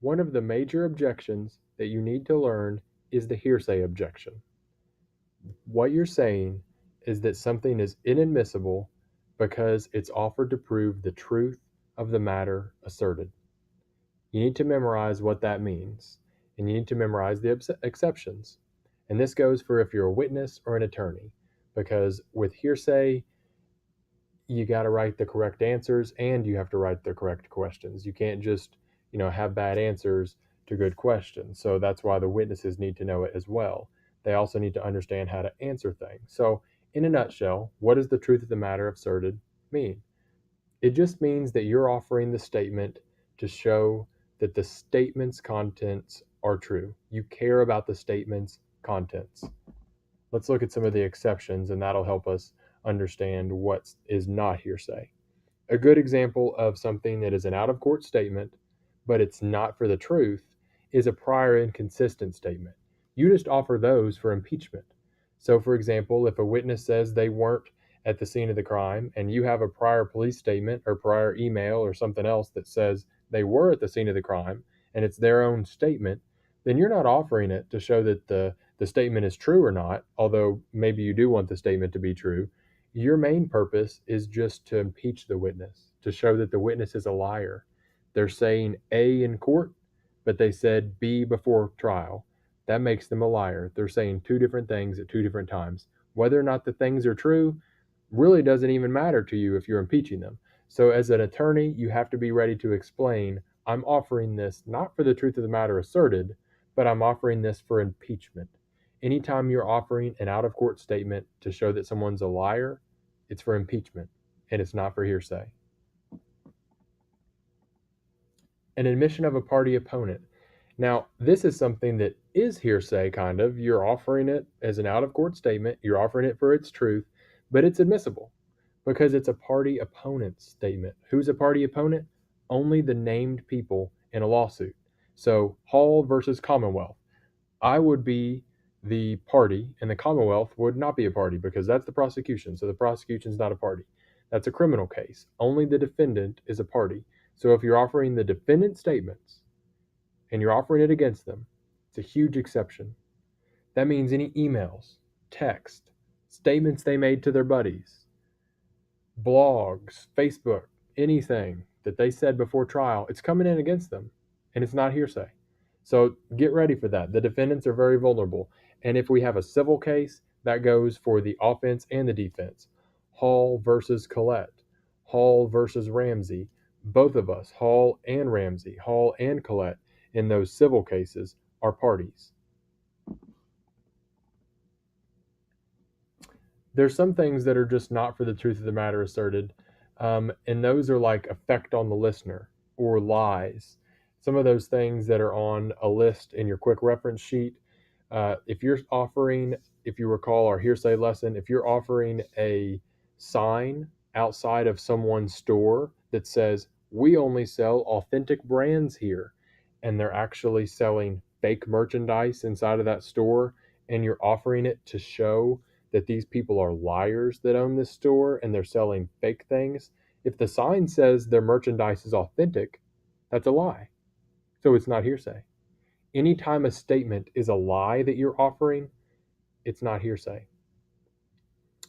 One of the major objections that you need to learn is the hearsay objection. What you're saying is that something is inadmissible because it's offered to prove the truth of the matter asserted. You need to memorize what that means, and you need to memorize the exceptions. And this goes for if you're a witness or an attorney, because with hearsay, you got to write the correct answers and you have to write the correct questions. You can't just, have bad answers to good questions. So that's why the witnesses need to know it as well. They also need to understand how to answer things. So, in a nutshell, what does the truth of the matter asserted mean? It just means that you're offering the statement to show that the statement's contents are true. You care about the statement's contents. Let's look at some of the exceptions, and that'll help us understand what is not hearsay. A good example of something that is an out of court statement, but it's not for the truth, is a prior inconsistent statement. You just offer those for impeachment. So, for example, if a witness says they weren't at the scene of the crime and you have a prior police statement or prior email or something else that says they were at the scene of the crime and it's their own statement, then you're not offering it to show that the statement is true or not, although maybe you do want the statement to be true. Your main purpose is just to impeach the witness, to show that the witness is a liar. They're saying A in court, but they said B before trial. That makes them a liar. They're saying two different things at two different times. Whether or not the things are true really doesn't even matter to you if you're impeaching them. So, as an attorney, you have to be ready to explain I'm offering this not for the truth of the matter asserted, but I'm offering this for impeachment. Anytime you're offering an out of court statement to show that someone's a liar, it's for impeachment and it's not for hearsay. An admission of a party opponent. Now, this is something that is hearsay, kind of. You're offering it as an out of court statement, you're offering it for its truth, but it's admissible because it's a party opponent's statement. Who's a party opponent? Only the named people in a lawsuit. So, Hall versus Commonwealth. I would be the party, and the Commonwealth would not be a party because that's the prosecution. So the prosecution's not a party. That's a criminal case. Only the defendant is a party. So if you're offering the defendant's statements and you're offering it against them, it's a huge exception. That means any emails, text, statements they made to their buddies, blogs, Facebook, anything that they said before trial, it's coming in against them and it's not hearsay. So get ready for that. The defendants are very vulnerable. And if we have a civil case, that goes for the offense and the defense. Hall versus Collette, Hall versus Ramsey, both of us, Hall and Ramsey, Hall and Collette, in those civil cases are parties. There's some things that are just not for the truth of the matter asserted, and those are like effect on the listener or lies. Some of those things that are on a list in your quick reference sheet. If you're offering, if you recall our hearsay lesson, if you're offering a sign outside of someone's store that says, we only sell authentic brands here, and they're actually selling fake merchandise inside of that store, and you're offering it to show that these people are liars that own this store and they're selling fake things. If the sign says their merchandise is authentic, that's a lie. So it's not hearsay. Anytime a statement is a lie that you're offering, it's not hearsay.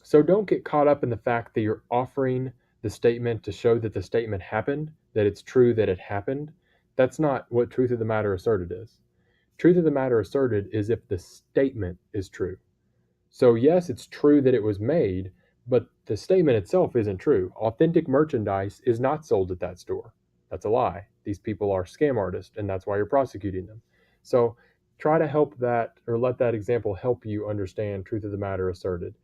So don't get caught up in the fact that you're offering the statement to show that the statement happened, that it's true that it happened. That's not what truth of the matter asserted is. Truth of the matter asserted is if the statement is true. So, yes, it's true that it was made, but the statement itself isn't true. Authentic merchandise is not sold at that store. That's a lie. These people are scam artists, and that's why you're prosecuting them. So, try to help that or let that example help you understand truth of the matter asserted.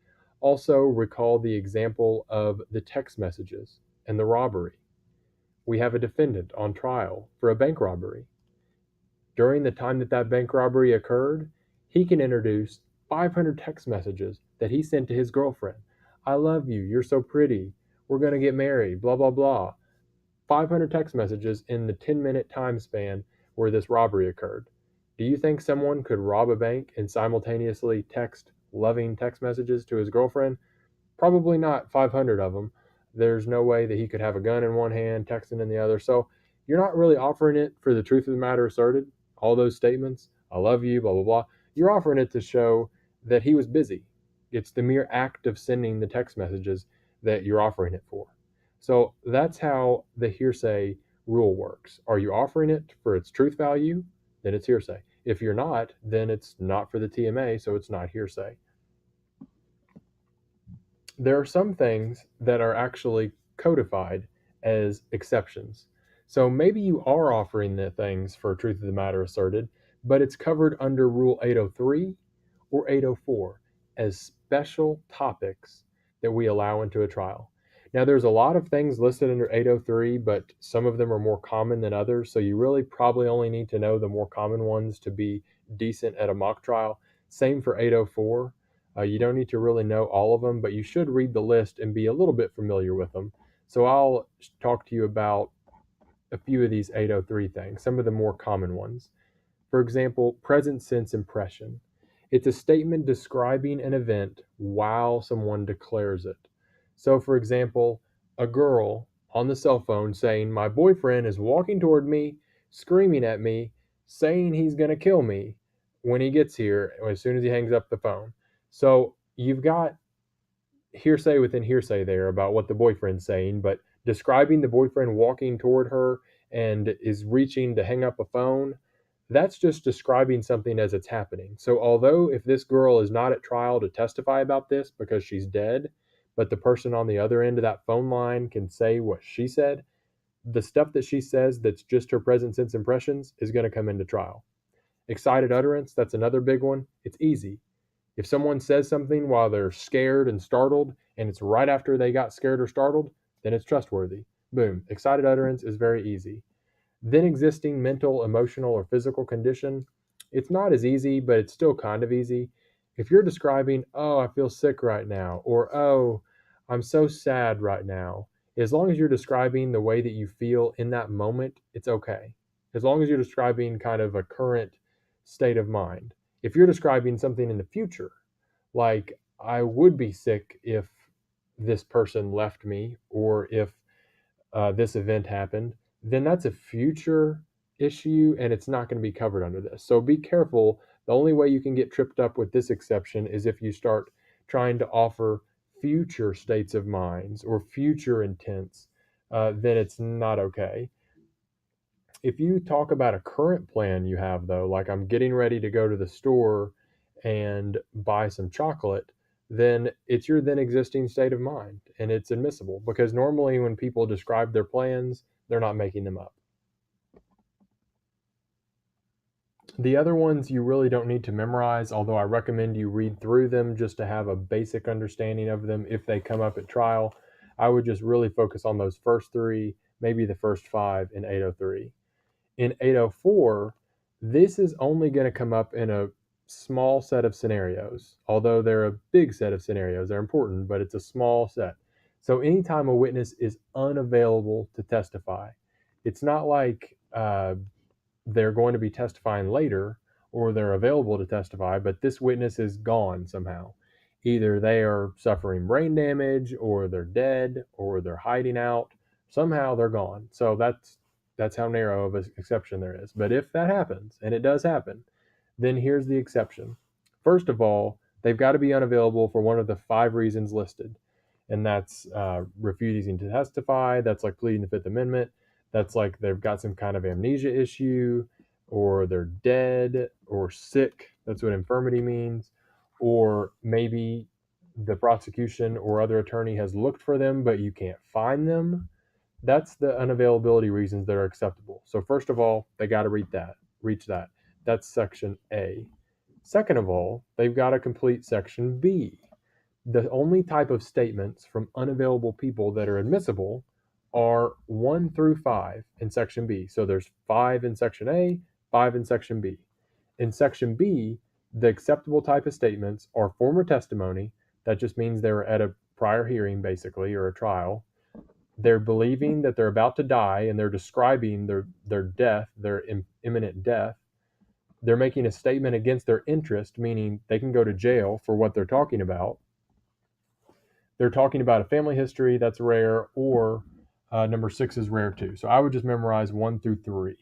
Also, recall the example of the text messages and the robbery. We have a defendant on trial for a bank robbery. During the time that that bank robbery occurred, he can introduce 500 text messages that he sent to his girlfriend. I love you. You're so pretty. We're going to get married. Blah, blah, blah. 500 text messages in the 10-minute time span where this robbery occurred. Do you think someone could rob a bank and simultaneously text loving text messages to his girlfriend? Probably not 500 of them. There's no way that he could have a gun in one hand, texting in the other. So you're not really offering it for the truth of the matter asserted, all those statements, I love you, blah, blah, blah. You're offering it to show that he was busy. It's the mere act of sending the text messages that you're offering it for. So that's how the hearsay rule works. Are you offering it for its truth value? Then it's hearsay. If you're not, then it's not for the TMA, so it's not hearsay. There are some things that are actually codified as exceptions. So maybe you are offering the things for truth of the matter asserted, but it's covered under Rule 803 or 804 as special topics that we allow into a trial. Now, there's a lot of things listed under 803, but some of them are more common than others. So you really probably only need to know the more common ones to be decent at a mock trial. Same for 804. You don't need to really know all of them, but you should read the list and be a little bit familiar with them. So I'll talk to you about a few of these 803 things, some of the more common ones. For example, present sense impression. It's a statement describing an event while someone declares it. So, for example, a girl on the cell phone saying, my boyfriend is walking toward me, screaming at me, saying he's going to kill me when he gets here, as soon as he hangs up the phone. So, you've got hearsay within hearsay there about what the boyfriend's saying, but describing the boyfriend walking toward her and is reaching to hang up a phone, that's just describing something as it's happening. So, although if this girl is not at trial to testify about this because she's dead, but the person on the other end of that phone line can say what she said, the stuff that she says that's just her present sense impressions is going to come into trial. Excited utterance, that's another big one. It's easy. If someone says something while they're scared and startled, and it's right after they got scared or startled, then it's trustworthy. Boom. Excited utterance is very easy. Then existing mental, emotional, or physical condition, it's not as easy, but it's still kind of easy. If you're describing, oh, I feel sick right now, or oh, I'm so sad right now, as long as you're describing the way that you feel in that moment, it's okay. As long as you're describing kind of a current state of mind. If you're describing something in the future, like I would be sick if this person left me, or if this event happened, then that's a future issue and it's not going to be covered under this. So be careful. The only way you can get tripped up with this exception is if you start trying to offer future states of minds or future intents, then it's not okay. If you talk about a current plan you have, though, like I'm getting ready to go to the store and buy some chocolate, then it's your then existing state of mind and it's admissible because normally when people describe their plans, they're not making them up. The other ones you really don't need to memorize, although I recommend you read through them just to have a basic understanding of them if they come up at trial. I would just really focus on those first three, maybe the first five in 803. In 804, this is only going to come up in a small set of scenarios, although they're a big set of scenarios. They're important, but it's a small set. So, anytime a witness is unavailable to testify, it's not like they're going to be testifying later or they're available to testify, but this witness is gone somehow. Either they are suffering brain damage or they're dead or they're hiding out. Somehow they're gone. So that's how narrow of an exception there is. But if that happens, and it does happen, then here's the exception. First of all, they've got to be unavailable for one of the five reasons listed. And that's refusing to testify. That's like pleading the Fifth Amendment. That's like they've got some kind of amnesia issue, or they're dead or sick. That's what infirmity means. Or maybe the prosecution or other attorney has looked for them, but you can't find them. That's the unavailability reasons that are acceptable. So first of all, they got to reach that. That's section A. Second of all, they've got to complete section B. The only type of statements from unavailable people that are admissible are 1 through 5 in section B. So there's 5 in section A, 5 in section B. In section B, the acceptable type of statements are former testimony. That just means they were at a prior hearing, basically, or a trial. They're believing that they're about to die and they're describing their death, their imminent death. They're making a statement against their interest, meaning they can go to jail for what they're talking about. They're talking about a family history, that's rare, or Number 6 is rare too. So I would just memorize 1 through 3.